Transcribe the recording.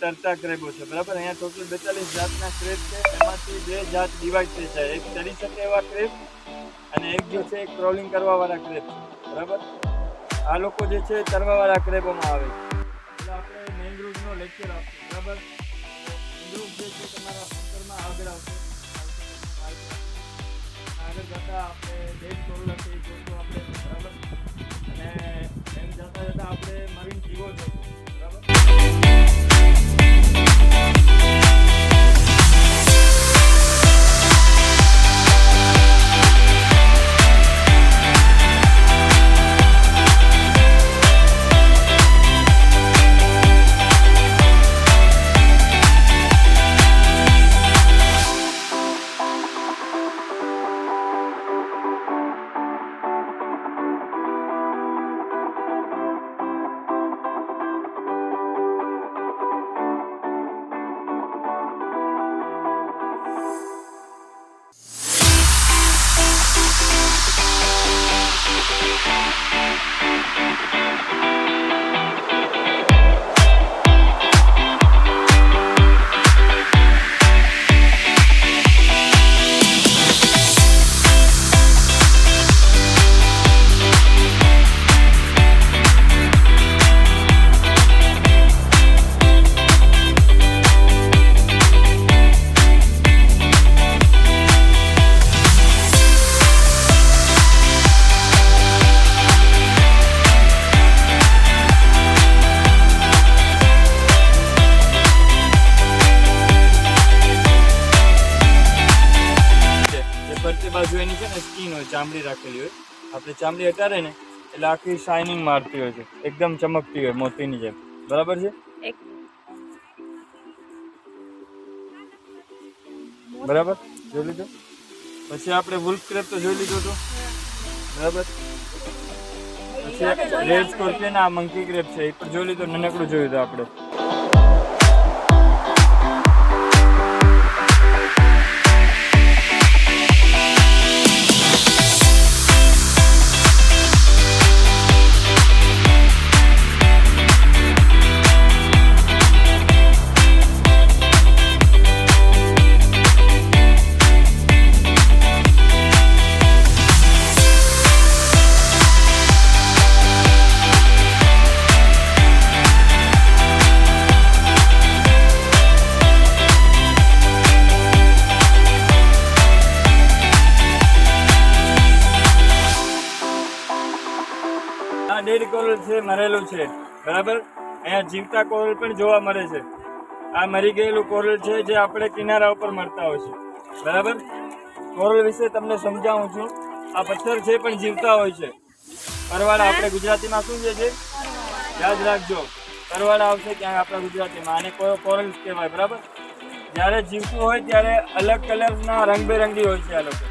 તરતા ક્રેબો છે, બરાબર. અહીંયા ટોટલ 42 જાતના ક્રેબ છે. એમાંથી 2 જાત ડિવાઈડ થઈ જાય. એક તરી શકે એવા ક્રેબ અને એક જે છે ક્રોલિંગ કરવાવાળા ક્રેબ છે, બરાબર. આ લોકો જે છે તરવાવાળા ક્રેબોમાં આવે છે. એટલે આપણે મેંગ્રુવનો લેક્ચર આપશું, બરાબર. મેંગ્રુવ જે છે તમારા ભણતરમાં આગળ આવશે. આગળ જતાં આપણે ડેડ કોરલ હશે એ જોશું આપણે, બરાબર. અને એમ જતાં આપણે મરીન જીવો જોશું, બરાબર. બાજુ એની છે ને સ્કીન હોય, ચામડી રાખેલી હોય. આપણે ચામડી હટારે ને એટલે આખી શાઇનિંગ મારતી હોય છે, એકદમ ચમકતી હોય મોતીની જેમ, બરાબર છે. બરાબર જોઈ લીધો. પછી આપણે વુલ્ફ ક્રેબ તો જોઈ લીધો હતો, બરાબર. પછી રેડ સ્કોર્પિયન, આ મંકી ક્રેબ છે એ પણ જોઈ લીધો, નાનકડું જોયું હતું આપણે. ડેડ કોરલ છે, મરેલું છે, બરાબર. અહીંયા જીવતા કોરલ પણ જોવા મળે છે. આ મરી ગયેલું કોરલ છે જે આપણે કિનારા ઉપર મળતા હોય છે, બરાબર. કોરલ વિશે તમને સમજાવું છું. આ પથ્થર છે પણ જીવતા હોય છે. પરવાળા આપણે ગુજરાતીમાં શું છે? યાદ રાખજો, પરવાળા આવશે ક્યાંક આપણા ગુજરાતીમાં. આને કોરલ કહેવાય, બરાબર. જ્યારે જીવતું હોય ત્યારે અલગ કલરના રંગબેરંગી હોય છે આ લોકો.